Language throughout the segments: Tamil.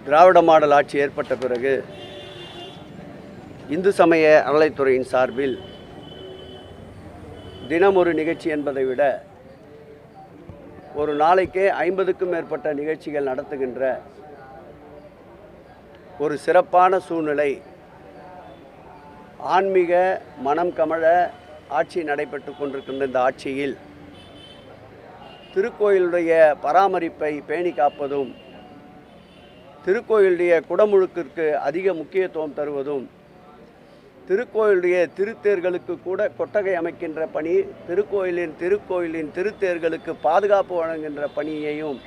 திராவிட மாடல் ஆட்சி ஏற்பட்ட பிறகு இந்து சமய அறநிலைத்துறையின் சார்பில் தினம் ஒரு நிகழ்ச்சி என்பதை விட ஒரு நாளைக்கே 50க்கும் மேற்பட்ட நிகழ்ச்சிகள் நடத்துகின்ற ஒரு சிறப்பான சூழ்நிலை ஆன்மீக மனம் கமழ ஆட்சி நடைபெற்று கொண்டிருக்கின்ற இந்த ஆட்சியில் திருக்கோயிலுடைய பராமரிப்பை பேணி காப்பதும் திருக்கோயிலுடைய குடமுழுக்கிற்கு அதிக முக்கியத்துவம் தருவதும் திருக்கோயிலுடைய திருத்தேர்களுக்கு கூட கொட்டகை அமைக்கின்ற பணி திருக்கோயிலின் திருத்தேர்களுக்கு பாதுகாப்பு வழங்குகின்ற பணியையும்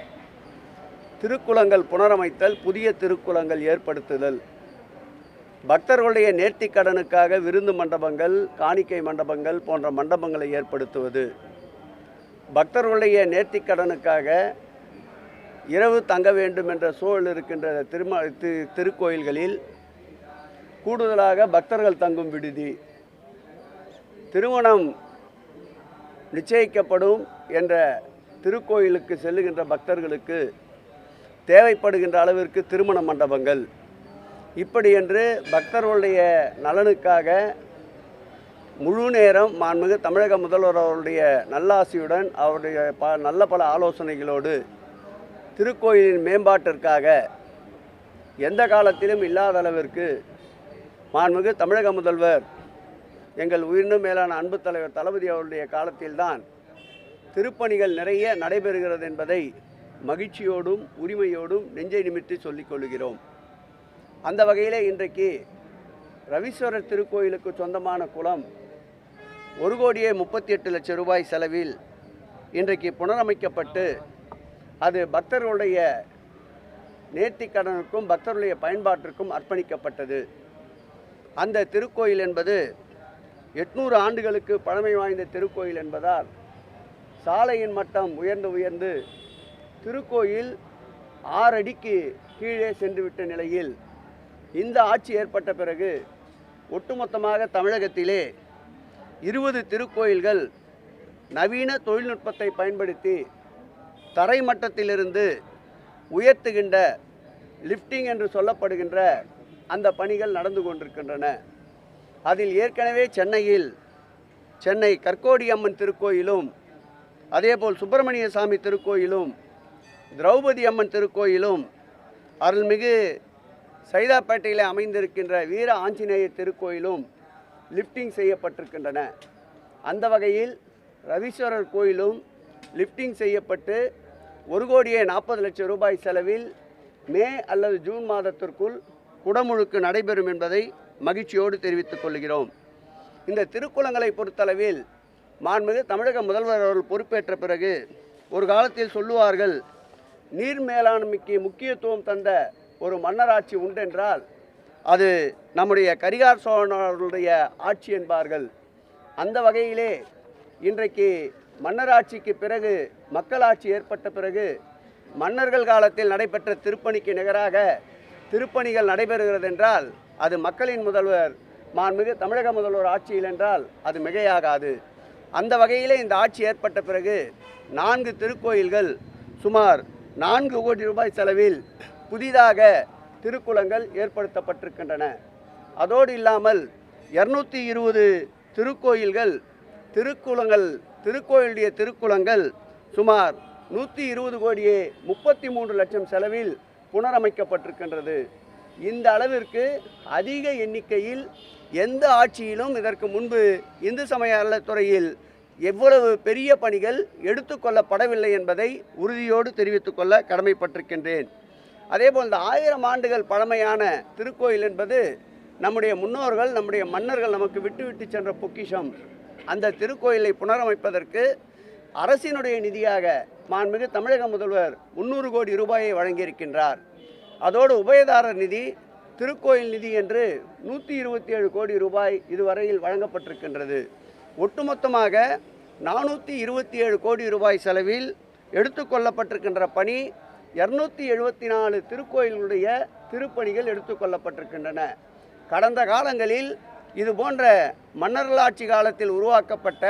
திருக்குளங்கள் புனரமைத்தல் புதிய திருக்குளங்கள் ஏற்படுத்துதல் பக்தர்களுடைய நேர்த்திக்கடனுக்காக விருந்து மண்டபங்கள் காணிக்கை மண்டபங்கள் போன்ற மண்டபங்களை ஏற்படுத்துவது பக்தர்களுடைய நேர்த்திக்கடனுக்காக இரவு தங்க வேண்டும் என்ற சூழல் இருக்கின்ற திருக்கோயில்களில் கூடுதலாக பக்தர்கள் தங்கும் விடுதி திருமணம் நிச்சயிக்கப்படும் என்ற திருக்கோயிலுக்கு செல்லுகின்ற பக்தர்களுக்கு தேவைப்படுகின்ற அளவிற்கு திருமண மண்டபங்கள் இப்படி என்று பக்தர்களுடைய நலனுக்காக முழு நேரம் மாண்புமிகு தமிழக முதல்வர் அவருடைய நல்லாசியுடன் அவருடைய நல்ல பல ஆலோசனைகளோடு திருக்கோயிலின் மேம்பாட்டிற்காக எந்த காலத்திலும் இல்லாத அளவிற்கு மாண்புமிகு தமிழக முதல்வர் எங்கள் உயிரினும் மேலான அன்பு தலைவர் தளபதி அவருடைய காலத்தில்தான் திருப்பணிகள் நிறைய நடைபெறுகிறது என்பதை மகிழ்ச்சியோடும் உரிமையோடும் நெஞ்சை நிமிர்த்தி சொல்லிக் கொள்கிறோம். அந்த வகையிலே இன்றைக்கு ரவீஸ்வரர் திருக்கோயிலுக்கு சொந்தமான குளம் 1,38,00,000 ரூபாய் செலவில் இன்றைக்கு புனரமைக்கப்பட்டு அது பக்தர்களுடைய நேர்த்திக்கடனுக்கும் பக்தர்களுடைய பயன்பாட்டிற்கும் அர்ப்பணிக்கப்பட்டது. அந்த திருக்கோயில் என்பது 800 ஆண்டுகளுக்கு பழமை வாய்ந்த திருக்கோயில் என்பதால் சாலையின் மட்டம் உயர்ந்து திருக்கோயில் 6 அடிக்கு கீழே சென்றுவிட்ட நிலையில் இந்த ஆட்சி ஏற்பட்ட பிறகு ஒட்டுமொத்தமாக தமிழகத்திலே 20 திருக்கோயில்கள் நவீன தொழில்நுட்பத்தை பயன்படுத்தி தரை மட்டத்திலிருந்து உயர்த்துகின்ற லிஃப்டிங் என்று சொல்லப்படுகின்ற அந்த பணிகள் நடந்து கொண்டிருக்கின்றன. அதில் ஏற்கனவே சென்னை கற்கோடி அம்மன் திருக்கோயிலும் அதேபோல் சுப்பிரமணிய சாமி திருக்கோயிலும் திரௌபதி அம்மன் திருக்கோயிலும் அருள்மிகு சைதாப்பேட்டையில் அமைந்திருக்கின்ற வீர ஆஞ்சநேயர் திருக்கோயிலும் லிஃப்டிங் செய்யப்பட்டிருக்கின்றன. அந்த வகையில் ரவீஸ்வரர் கோயிலும் லிஃப்டிங் செய்யப்பட்டு 1,40,00,000 ரூபாய் செலவில் மே அல்லது ஜூன் மாதத்திற்குள் குடமுழுக்கு நடைபெறும் என்பதை மகிழ்ச்சியோடு தெரிவித்துக் கொள்கிறோம். இந்த திருக்குளங்களை பொறுத்தளவில் மாண்புமிகு தமிழக முதல்வர் அவர்கள் பொறுப்பேற்ற பிறகு ஒரு காலத்தில் சொல்லுவார்கள், நீர் மேலாண்மைக்கு முக்கியத்துவம் தந்த ஒரு மன்னராட்சி உண்டென்றால் அது நம்முடைய கரிகார் சோழனுடைய ஆட்சி என்பார்கள். அந்த வகையிலே இன்றைக்கு மன்னராட்சிக்கு பிறகு மக்களாட்சி ஏற்பட்ட பிறகு மன்னர்கள் காலத்தில் நடைபெற்ற திருப்பணிக்கு நிகராக திருப்பணிகள் நடைபெறுகிறது என்றால் அது மக்களின் முதல்வர் மாண்புமிகு தமிழக முதல்வர் ஆட்சியில் என்றால் அது மிகையாகாது. அந்த வகையிலே இந்த ஆட்சி ஏற்பட்ட பிறகு 4 திருக்கோயில்கள் சுமார் 4 கோடி ரூபாய் செலவில் புதிதாக திருக்குளங்கள் ஏற்படுத்தப்பட்டிருக்கின்றன. அதோடு இல்லாமல் 220 திருக்கோயிலுடைய திருக்குளங்கள் சுமார் 120 கோடியே 33 லட்சம் செலவில் புனரமைக்கப்பட்டிருக்கின்றது. இந்த அளவிற்கு அதிக எண்ணிக்கையில் எந்த ஆட்சியிலும் இதற்கு முன்பு இந்து சமய அறநிலைத்துறையில் எவ்வளவு பெரிய பணிகள் எடுத்துக்கொள்ளப்படவில்லை என்பதை உறுதியோடு தெரிவித்துக்கொள்ள கடமைப்பட்டிருக்கின்றேன். அதேபோல் இந்த 1000 ஆண்டுகள் பழமையான திருக்கோயில் என்பது நம்முடைய முன்னோர்கள் நம்முடைய மன்னர்கள் நமக்கு விட்டு சென்ற பொக்கிஷம். அந்த திருக்கோயிலை புனரமைப்பதற்கு அரசினுடைய நிதியாக மாண்புமிகு தமிழக முதல்வர் 300 கோடி ரூபாயை வழங்கியிருக்கின்றார். அதோடு உபயதாரர் நிதி திருக்கோயில் நிதி என்று 127 கோடி ரூபாய் இதுவரையில் வழங்கப்பட்டிருக்கின்றது. ஒட்டுமொத்தமாக 427 கோடி ரூபாய் செலவில் எடுத்துக்கொள்ளப்பட்டிருக்கின்ற பணி 274 திருக்கோயில்களுடைய திருப்பணிகள் எடுத்துக்கொள்ளப்பட்டிருக்கின்றன. கடந்த காலங்களில் இது போன்ற மன்னர்களாட்சி காலத்தில் உருவாக்கப்பட்ட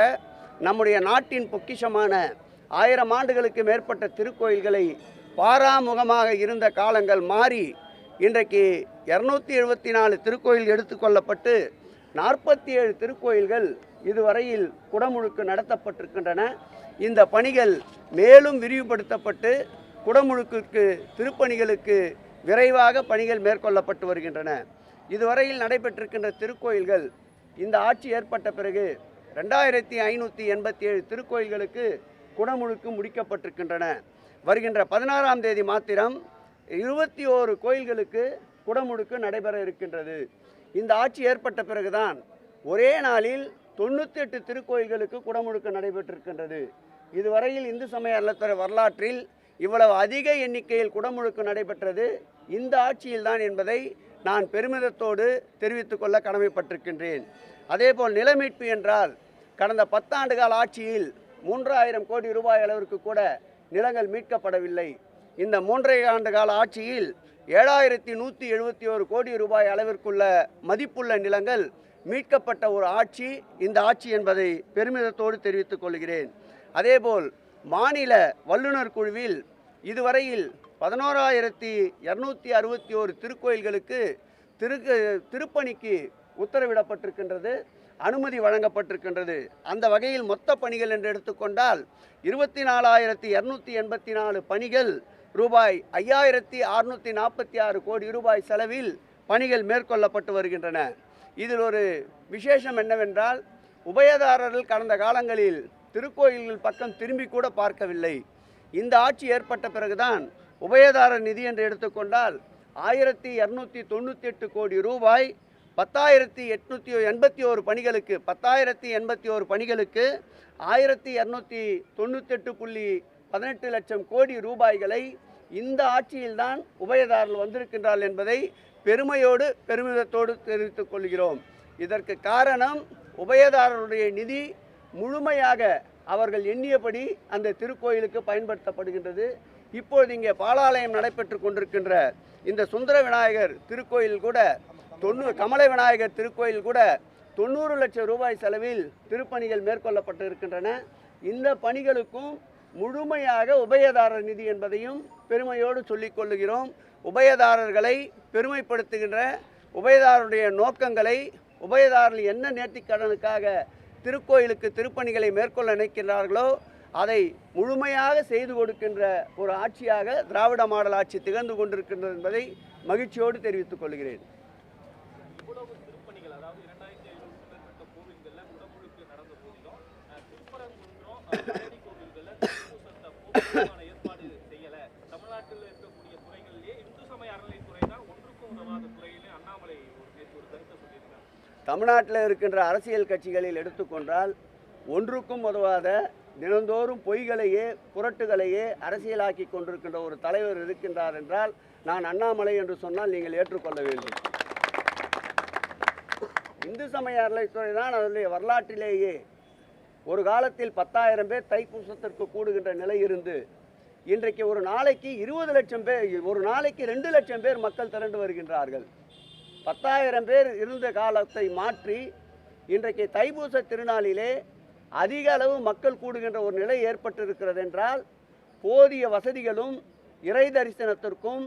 நம்முடைய நாட்டின் பொக்கிஷமான 1000 ஆண்டுகளுக்கு மேற்பட்ட திருக்கோயில்களை பாராமுகமாக இருந்த காலங்கள் மாறி இன்றைக்கு 274 திருக்கோயில் எடுத்துக்கொள்ளப்பட்டு 47 திருக்கோயில்கள் இதுவரையில் குடமுழுக்கு நடத்தப்பட்டிருக்கின்றன. இந்த பணிகள் மேலும் விரிவுபடுத்தப்பட்டு குடமுழுக்கு திருப்பணிகளுக்கு விரைவாக பணிகள் மேற்கொள்ளப்பட்டு வருகின்றன. இதுவரையில் நடைபெற்றிருக்கின்ற திருக்கோயில்கள் இந்த ஆட்சி ஏற்பட்ட பிறகு 2587 திருக்கோயில்களுக்கு குடமுழுக்கு முடிக்கப்பட்டிருக்கின்றன. வருகின்ற 16ஆம் தேதி மாத்திரம் 21 கோயில்களுக்கு குடமுழுக்கு நடைபெற இருக்கின்றது. இந்த ஆட்சி ஏற்பட்ட பிறகுதான் ஒரே நாளில் 98 திருக்கோயில்களுக்கு குடமுழுக்கு நடைபெற்றிருக்கின்றது. இதுவரையில் இந்து சமய அறநிலையத்துறை வரலாற்றில் இவ்வளவு அதிக எண்ணிக்கையில் குடமுழுக்கு நடைபெற்றது இந்த ஆட்சியில்தான் என்பதை நான் பெருமிதத்தோடு தெரிவித்துக் கொள்ள கடமைப்பட்டிருக்கின்றேன். அதேபோல் நில மீட்பு என்றால் கடந்த 10 ஆண்டுகால ஆட்சியில் 3000 கோடி ரூபாய் அளவிற்கு கூட நிலங்கள் மீட்கப்படவில்லை. இந்த 3.5 ஆண்டு கால ஆட்சியில் 7171 கோடி ரூபாய் அளவிற்குள்ள மதிப்புள்ள நிலங்கள் மீட்கப்பட்ட ஒரு ஆட்சி இந்த ஆட்சி என்பதை பெருமிதத்தோடு தெரிவித்துக் கொள்கிறேன். அதேபோல் மாநில வல்லுநர் குழுவில் இதுவரையில் 11,261 திருக்கோயில்களுக்கு திருப்பணிக்கு உத்தரவிடப்பட்டிருக்கின்றது, அனுமதி வழங்கப்பட்டிருக்கின்றது. அந்த வகையில் மொத்த பணிகள் என்று எடுத்துக்கொண்டால் 24,284 பணிகள் ரூபாய் 5,646 கோடி ரூபாய் செலவில் பணிகள் மேற்கொள்ளப்பட்டு வருகின்றன. இதில் ஒரு விசேஷம் என்னவென்றால், உபயதாரர்கள் கடந்த காலங்களில் திருக்கோயில்கள் பக்கம் திரும்பி கூட பார்க்கவில்லை. இந்த ஆட்சி ஏற்பட்ட பிறகுதான் உபயதாரர் நிதி என்று எடுத்துக்கொண்டால் 1,298 கோடி ரூபாய் 10,881 பணிகளுக்கு 10,081 பணிகளுக்கு 1,298.18 லட்சம் கோடி ரூபாய்களை இந்த ஆட்சியில்தான் உபயதாரர்கள் வந்திருக்கின்றார்கள் என்பதை பெருமிதத்தோடு தெரிவித்துக் கொள்கிறோம். இதற்கு காரணம் உபயதாரருடைய நிதி முழுமையாக அவர்கள் எண்ணியபடி அந்த திருக்கோயிலுக்கு பயன்படுத்தப்படுகின்றது. இப்போது இங்கே பாலாலயம் நடைபெற்று கொண்டிருக்கின்ற இந்த சுந்தர விநாயகர் திருக்கோயில் கூட கமல விநாயகர் திருக்கோயில் கூட 90 லட்சம் ரூபாய் செலவில் திருப்பணிகள் மேற்கொள்ளப்பட்டு இருக்கின்றன. இந்த பணிகளுக்கும் முழுமையாக உபயதாரர் நிதி என்பதையும் பெருமையோடு சொல்லிக் கொள்ளுகிறோம். உபயதாரர்களை பெருமைப்படுத்துகின்ற உபயதாரருடைய நோக்கங்களை, உபயதாரர்கள் என்ன நேர்த்திக்கடனுக்காக திருக்கோயிலுக்கு திருப்பணிகளை மேற்கொள்ள நினைக்கின்றார்களோ அதை முழுமையாக செய்து கொடுக்கின்ற ஒரு ஆட்சியாக திராவிட மாடல் ஆட்சி திகழ்ந்து கொண்டிருக்கின்றது என்பதை மகிழ்ச்சியோடு தெரிவித்துக் கொள்கிறேன். தமிழ்நாட்டில் இருக்கின்ற அரசியல் கட்சிகளில் எடுத்துக்கொண்டால் ஒன்றுக்கும் உதவாத தினந்தோறும் பொய்களையே புரட்டுகளையே அரசியலாக்கி கொண்டிருக்கின்ற ஒரு தலைவர் இருக்கின்றார் என்றால் நான் அண்ணாமலை என்று சொன்னால் நீங்கள் ஏற்றுக்கொள்ள வேண்டும். இந்து சமய அறநிலையத்துறை தான் அதனுடைய வரலாற்றிலேயே ஒரு காலத்தில் 10,000 பேர் தைப்பூசத்திற்கு கூடுகின்ற நிலை இருந்து இன்றைக்கு ஒரு நாளைக்கு 20 லட்சம் பேர், ஒரு நாளைக்கு 2 லட்சம் பேர் மக்கள் திரண்டு வருகின்றார்கள். 10,000 பேர் இருந்த காலத்தை மாற்றி இன்றைக்கு தைப்பூச திருநாளிலே அதிக அளவு மக்கள் கூடுகின்ற ஒரு நிலை ஏற்பட்டிருக்கிறது என்றால் போதிய வசதிகளும் இறை தரிசனத்திற்கும்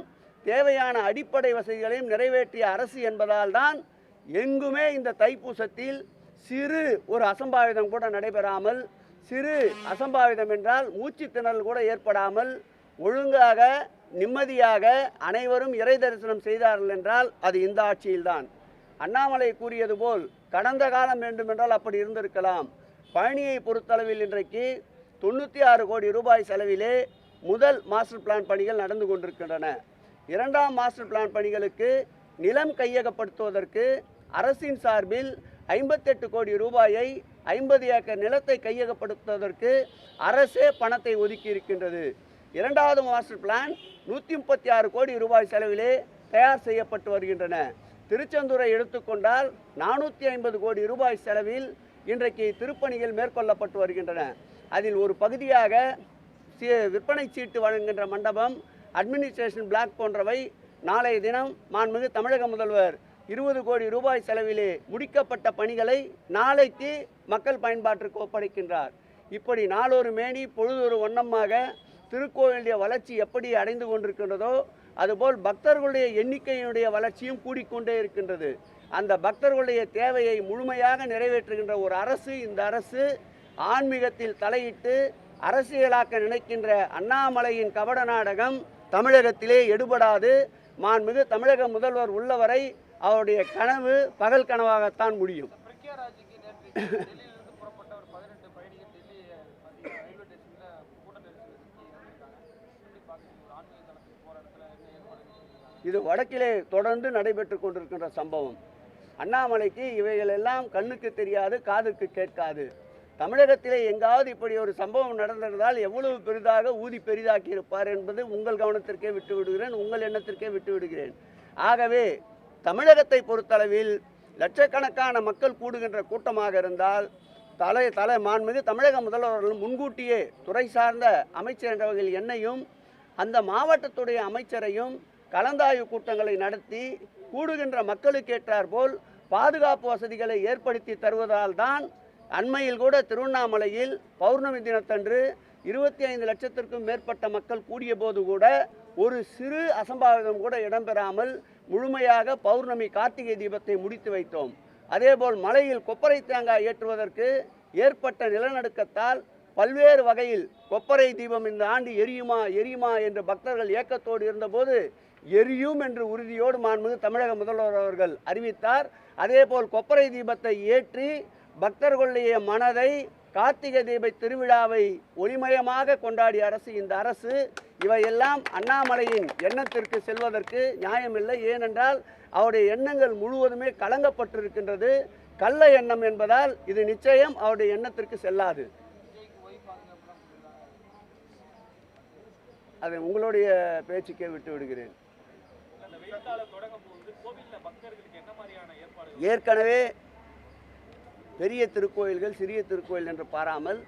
தேவையான அடிப்படை வசதிகளையும் நிறைவேற்றிய அரசு என்பதால் தான் எங்குமே இந்த தைப்பூசத்தில் சிறு ஒரு அசம்பாவிதம் கூட நடைபெறாமல், சிறு அசம்பாவிதம் என்றால் மூச்சு திணறல் கூட ஏற்படாமல் ஒழுங்காக நிம்மதியாக அனைவரும் இறை தரிசனம் செய்தார்கள் என்றால் அது இந்த ஆட்சியில்தான். அண்ணாமலை கூறியது போல் கடந்த காலம் வேண்டுமென்றால் அப்படி இருந்திருக்கலாம். பழனியை பொறுத்தளவில் இன்றைக்கு 96 கோடி ரூபாய் செலவிலே முதல் மாஸ்டர் பிளான் பணிகள் நடந்து கொண்டிருக்கின்றன. 2ஆம் மாஸ்டர் பிளான் பணிகளுக்கு நிலம் கையகப்படுத்துவதற்கு அரசின் சார்பில் 58 கோடி ரூபாயை 50 ஏக்கர் நிலத்தை கையகப்படுத்துவதற்கு அரசே பணத்தை ஒதுக்கி இருக்கின்றது. 2வது மாஸ்டர் பிளான் 136 கோடி ரூபாய் செலவிலே தயார் செய்யப்பட்டு வருகின்றன. திருச்செந்தூரை எடுத்துக்கொண்டால் 450 கோடி ரூபாய் செலவில் இன்றைக்கு திருப்பணிகள் மேற்கொள்ளப்பட்டு வருகின்றன. அதில் ஒரு பகுதியாக விற்பனை சீட்டு வழங்குகின்ற மண்டபம், அட்மினிஸ்ட்ரேஷன் பிளாக் போன்றவை நாளைய தினம் மாண்புமிகு தமிழக முதல்வர் 20 கோடி ரூபாய் செலவிலே முடிக்கப்பட்ட பணிகளை நாளைக்கு மக்கள் பயன்பாட்டிற்கு ஒப்படைக்கின்றார். இப்படி நாளொரு மேனி பொழுதொரு வண்ணமாக திருக்கோயிலுடைய வளர்ச்சி எப்படி அடைந்து கொண்டிருக்கின்றதோ அதுபோல் பக்தர்களுடைய எண்ணிக்கையினுடைய வளர்ச்சியும் கூடிக்கொண்டே இருக்கின்றது. அந்த பக்தர்களுடைய தேவையை முழுமையாக நிறைவேற்றுகின்ற ஒரு அரசு இந்த அரசு. ஆன்மீகத்தில் தலையிட்டு அரசியலாக்க நினைக்கின்ற அண்ணாமலையின் கபட நாடகம் தமிழகத்திலே எடுபடாது. மாண்புமிகு தமிழக முதல்வர் உள்ளவரை அவருடைய கனவு பகல் கனவாகத்தான் முடியும். இது வடக்கிலே தொடர்ந்து நடைபெற்று கொண்டிருக்கின்ற சம்பவம். அண்ணாமலைக்கு இவைகளெல்லாம் கண்ணுக்கு தெரியாது, காதுக்கு கேட்காது. தமிழகத்திலே எங்காவது இப்படி ஒரு சம்பவம் நடந்திருந்தால் எவ்வளவு பெரிதாக ஊதி பெரிதாக்கி இருப்பார் என்பது உங்கள் கவனத்திற்கே விட்டு விடுகிறேன், உங்கள் எண்ணத்திற்கே விட்டு விடுகிறேன். ஆகவே தமிழகத்தை பொறுத்தளவில் லட்சக்கணக்கான மக்கள் கூடுகின்ற கூட்டமாக இருந்தால் மாண்புமிகு தமிழக முதல்வர்கள் முன்கூட்டியே துறை சார்ந்த அமைச்சர் என்ற வகையில் என்னையும் அந்த மாவட்டத்துடைய அமைச்சரையும் கலந்தாய்வு கூட்டங்களை நடத்தி கூடுகின்ற மக்களுக்கு ஏற்றாற்போல் பாதுகாப்பு வசதிகளை ஏற்படுத்தி தருவதால் தான் அண்மையில் கூட திருவண்ணாமலையில் பௌர்ணமி தினத்தன்று 25 லட்சத்திற்கும் மேற்பட்ட மக்கள் கூடிய போது கூட ஒரு சிறு அசம்பாவிதம் கூட இடம்பெறாமல் முழுமையாக பௌர்ணமி கார்த்திகை தீபத்தை முடித்து வைத்தோம். அதேபோல் மலையில் கொப்பரை தேங்காய் ஏற்றுவதற்கு ஏற்பட்ட நிலநடுக்கத்தால் பல்வேறு வகையில் கொப்பரை தீபம் இந்த ஆண்டு எரியுமா என்று பக்தர்கள் ஏக்கத்தோடு இருந்தபோது எரியும் என்று உறுதியோடு மாண்புமிகு தமிழக முதல்வர் அவர்கள் அறிவித்தார். அதேபோல் கொப்பரை தீபத்தை ஏற்றி பக்தர்களுடைய மனதை கார்த்திகை தீப திருவிழாவை ஒளிமயமாக கொண்டாடிய அரசு இந்த அரசு. இவையெல்லாம் அண்ணாமலையின் எண்ணத்திற்கு செல்வதற்கு நியாயமில்லை. ஏனென்றால் அவருடைய எண்ணங்கள் முழுவதுமே கலங்கப்பட்டிருக்கின்றது. கள்ள எண்ணம் என்பதால் இது நிச்சயம் அவருடைய எண்ணத்திற்கு செல்லாது. அதை உங்களுடைய பேச்சுக்கே விட்டு விடுகிறேன். ஏற்கனவே பெரிய திருக்கோயில்கள் சிறிய திருக்கோயில் என்று பாராமல்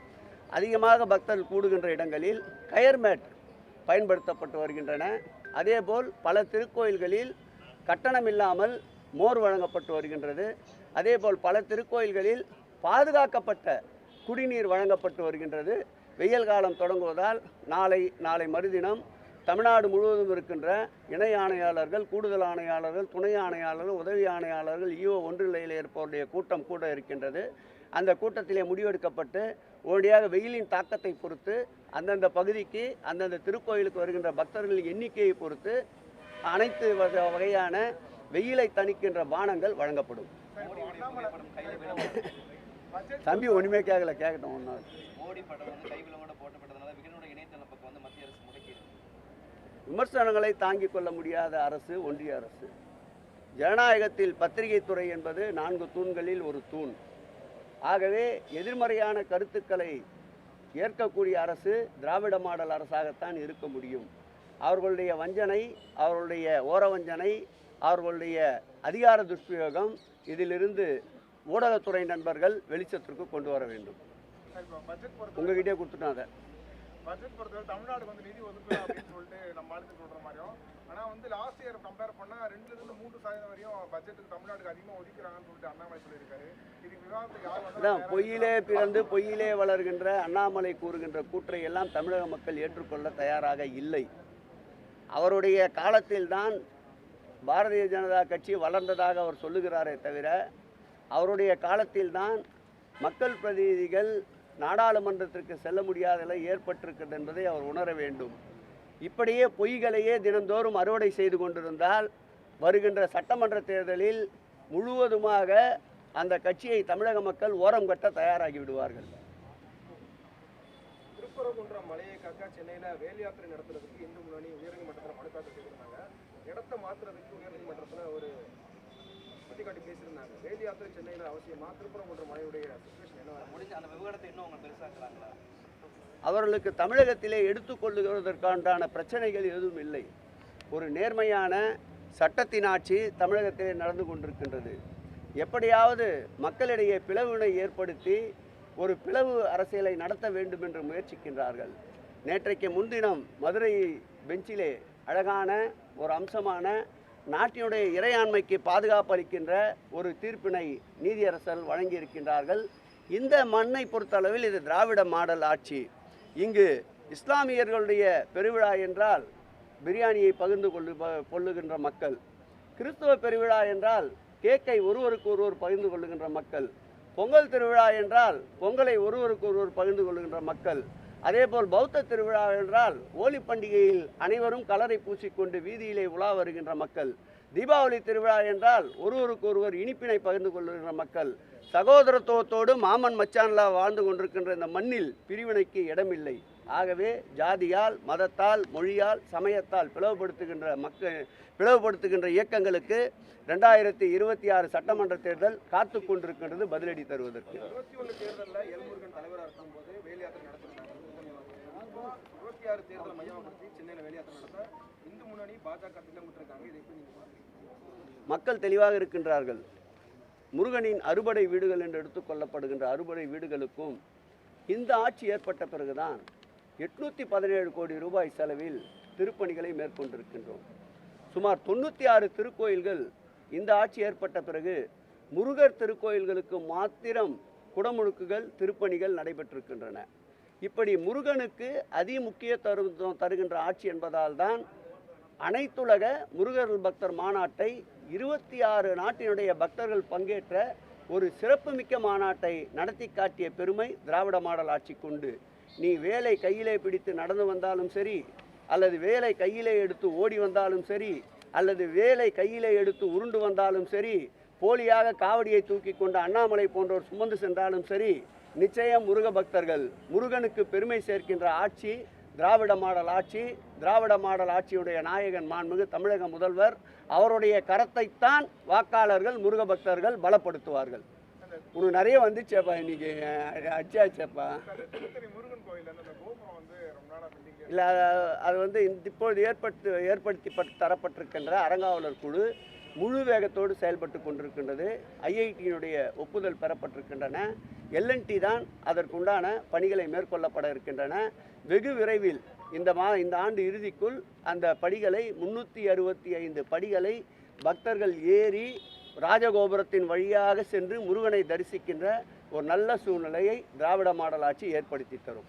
அதிகமாக பக்தர்கள் கூடுகின்ற இடங்களில் கயர் மேட் பயன்படுத்தப்பட்டு வருகின்றன. அதேபோல் பல திருக்கோயில்களில் கட்டணம் இல்லாமல் மோர் வழங்கப்பட்டு வருகின்றது. அதேபோல் பல திருக்கோயில்களில் பாதுகாக்கப்பட்ட குடிநீர் வழங்கப்பட்டு வருகின்றது. வெயில் காலம் தொடங்குவதால் நாளை மறுதினம் தமிழ்நாடு முழுவதும் இருக்கின்ற இணை ஆணையாளர்கள், கூடுதல் ஆணையாளர்கள், துணை ஆணையாளர்கள், உதவி ஆணையாளர்கள், ஈஓ ஒன்றிலையில் இருப்பவருடைய கூட்டம் கூட இருக்கின்றது. அந்த கூட்டத்திலே முடிவெடுக்கப்பட்டு உடனடியாக வெயிலின் தாக்கத்தை பொறுத்து அந்தந்த பகுதிக்கு அந்தந்த திருக்கோயிலுக்கு வருகின்ற பக்தர்களின் எண்ணிக்கையை பொறுத்து அனைத்து வகையான வெயிலை தணிக்கின்ற பானங்கள் வழங்கப்படும். தம்பி ஒன்றுமே கேட்கட்டும். ஒன்றும் விமர்சனங்களை தாங்கிக் கொள்ள முடியாத அரசு ஒன்றிய அரசு. ஜனநாயகத்தில் பத்திரிகை துறை என்பது 4 தூண்களில் ஒரு தூண். ஆகவே எதிர்மறையான கருத்துக்களை ஏற்கக்கூடிய அரசு திராவிட மாடல் அரசாகத்தான் இருக்க முடியும். அவர்களுடைய வஞ்சனை, அவர்களுடைய ஓரவஞ்சனை, அவர்களுடைய அதிகார துஷ்பிரயோகம் இதிலிருந்து ஊடகத்துறை நண்பர்கள் வெளிச்சத்திற்கு கொண்டு வர வேண்டும். உங்ககிட்டே கொடுத்துட்டோம். அதை பட்ஜெட் பொறுத்தவரை தமிழ்நாடு நிதி ஒதுக்கணும் அப்படின்னு சொல்லிட்டு நம்ம மாநிலத்துக்கு சொல்கிற மாதிரியும், ஆனால் லாஸ்ட் இயர் கம்பேர் பண்ணால் 2-3% வரையும் பட்ஜெட்டுக்கு தமிழ்நாடுக்கு அதிகமாக ஒதுக்கிறாங்கன்னு சொல்லிட்டு அண்ணாமலை சொல்லியிருக்காரு. இதுக்கு விவாதத்துக்கு யார் அதான் பொய்யிலே பிறந்து பொய்யிலே வளர்கின்ற அண்ணாமலை கூறுகின்ற கூற்றை எல்லாம் தமிழக மக்கள் ஏற்றுக்கொள்ள தயாராக இல்லை. அவருடைய காலத்தில்தான் பாரதிய ஜனதா கட்சி வளர்ந்ததாக அவர் சொல்லுகிறாரே தவிர அவருடைய காலத்தில்தான் மக்கள் பிரதிநிதிகள் நாடாளுமன்றத்திற்கு செல்ல முடியாத நிலை ஏற்பட்டிருக்கிறது என்பதை அவர் உணர வேண்டும். இப்படியே பொய்களையே தினந்தோறும் அறுவடை செய்து கொண்டிருந்தால் வருகின்ற சட்டமன்ற தேர்தலில் முழுவதுமாக அந்த கட்சியை தமிழக மக்கள் ஓரம் கட்ட தயாராகி விடுவார்கள். திருப்பரங்குன்றம் மலையை காக்க சென்னையில் வேல் யாத்திரை நடத்துறதுக்கு இந்து முன்னணி உயர்நீதிமன்றத்தில் மனு தாக்கல் செய்திருந்தாங்க. இடத்தை மாற்றுறதுக்கு உயர்நீதிமன்றத்தில் ஒரு பட்டிக்காட்டி பேசியிருந்தாங்க. வேல் யாத்திரை சென்னையில் அவசியமா? திருப்பரங்குன்றம் மலையுடைய சிச்சுவேஷன் என்ன முடிஞ்ச அந்த விவகாரத்தை இன்னும் அவங்க பெருசாக்குறாங்களா? அவர்களுக்கு தமிழகத்திலே எடுத்துக்கொள்ளுவதற்கான பிரச்சனைகள் எதுவும் இல்லை. ஒரு நேர்மையான சட்டத்தின் ஆட்சி தமிழகத்திலே நடந்து கொண்டிருக்கின்றது. எப்படியாவது மக்களிடையே பிளவினை ஏற்படுத்தி ஒரு பிளவு அரசியலை நடத்த வேண்டும் என்று முயற்சிக்கின்றார்கள். நேற்றைக்கு முன்தினம் மதுரை பெஞ்சிலே அழகான ஒரு அம்சமான நாட்டினுடைய இறையாண்மைக்கு பாதுகாப்பு அளிக்கின்ற ஒரு தீர்ப்பினை நீதியரசர்கள் வழங்கியிருக்கின்றார்கள். இந்த மண்ணை பொறுத்தளவில் இது திராவிட மாடல் ஆட்சி. இங்கு இஸ்லாமியர்களுடைய பெருவிழா என்றால் பிரியாணியை பகிர்ந்து கொள்ளுகின்ற மக்கள். கிறிஸ்தவ பெருவிழா என்றால் கேக்கை ஒருவருக்கு ஒருவர் பகிர்ந்து கொள்ளுகின்ற மக்கள். பொங்கல் திருவிழா என்றால் பொங்கலை ஒருவருக்கு ஒருவர் பகிர்ந்து கொள்ளுகின்ற மக்கள். அதேபோல் பௌத்த திருவிழா என்றால் ஹோலி பண்டிகையில் அனைவரும் கலரை பூசிக்கொண்டு வீதியிலே உலா வருகின்ற மக்கள். தீபாவளி திருவிழா என்றால் ஒருவருக்கு ஒருவர் இனிப்பினை பகிர்ந்து கொள்ளுகின்ற மக்கள். சகோதரத்துவத்தோடு மாமன் மச்சான்லா வாழ்ந்து கொண்டிருக்கின்ற இந்த மண்ணில் பிரிவினைக்கு இடமில்லை. ஆகவே ஜாதியால், மதத்தால், மொழியால், சமயத்தால் பிளவுபடுத்துகின்ற இயக்கங்களுக்கு 2026 சட்டமன்ற தேர்தல் காத்து கொண்டிருக்கின்றது பதிலடி தருவதற்கு. 21 தேர்தலில் எல்முருகன் தலைவராக இருக்கும்போது வேல் யாத்திரை நடத்திருந்தாங்க. 26 தேர்தலை மையப்படுத்தி சென்னையில் வேல் யாத்திரை நடத்த இந்து முன்னணி பாஜக திட்டமிட்டிருக்காங்க. இதை எப்படி நீங்க பாக்குறீங்க? மக்கள் தெளிவாக இருக்கின்றார்கள். முருகனின் அறுபடை வீடுகள் என்று எடுத்துக்கொள்ளப்படுகின்ற அறுபடை வீடுகளுக்கும் இந்த ஆட்சி ஏற்பட்ட பிறகுதான் 817 கோடி ரூபாய் செலவில் திருப்பணிகளை மேற்கொண்டிருக்கின்றோம். சுமார் 96 திருக்கோயில்கள் இந்த ஆட்சி ஏற்பட்ட பிறகு முருகர் திருக்கோயில்களுக்கு மாத்திரம் குடமுழுக்குகள் திருப்பணிகள் நடைபெற்றிருக்கின்றன. இப்படி முருகனுக்கு அதிமுக்கியத்துவம் தருகின்ற ஆட்சி என்பதால் தான் அனைத்துலக முருகர் பக்தர் மாநாட்டை 26 நாட்டினுடைய பக்தர்கள் பங்கேற்ற ஒரு சிறப்புமிக்க மாநாட்டை நடத்தி காட்டிய பெருமை திராவிட மாடல் ஆட்சி கொண்டு. நீ வேலை கையிலே பிடித்து நடந்து வந்தாலும் சரி, அல்லது வேலை கையிலே எடுத்து ஓடி வந்தாலும் சரி, அல்லது வேலை கையிலே எடுத்து உருண்டு வந்தாலும் சரி, போலியாக காவடியை தூக்கி கொண்டு அண்ணாமலை போன்றோர் சுமந்து சென்றாலும் சரி, நிச்சயம் முருக பக்தர்கள் முருகனுக்கு பெருமை சேர்க்கின்ற ஆட்சி திராவிட மாடல் ஆட்சி. திராவிட மாடல் ஆட்சியுடைய நாயகன் மாண்புமிகு தமிழக முதல்வர் அவருடைய கரத்தைத்தான் வாக்காளர்கள் முருக பக்தர்கள் பலப்படுத்துவார்கள். உனக்கு நிறைய வந்துச்சேப்பா, இன்னைக்கு அச்சாச்சேப்பா. இல்லை, அது வந்து இப்பொழுது ஏற்படுத்தி தரப்பட்டிருக்கின்ற அறங்காவலர் குழு முழு வேகத்தோடு செயல்பட்டு கொண்டிருக்கின்றது. ஐஐடியினுடைய ஒப்புதல் பெறப்பட்டிருக்கின்றன. எல்என்டி தான் அதற்குண்டான பணிகளை மேற்கொள்ளப்பட இருக்கின்றன. வெகு விரைவில் இந்த ஆண்டு இறுதிக்குள் அந்த படிகளை 365 படிகளை பக்தர்கள் ஏறி ராஜகோபுரத்தின் வழியாக சென்று முருகனை தரிசிக்கின்ற ஒரு நல்ல சூழ்நிலையை திராவிட மாடல் ஆட்சி ஏற்படுத்தி தரும்.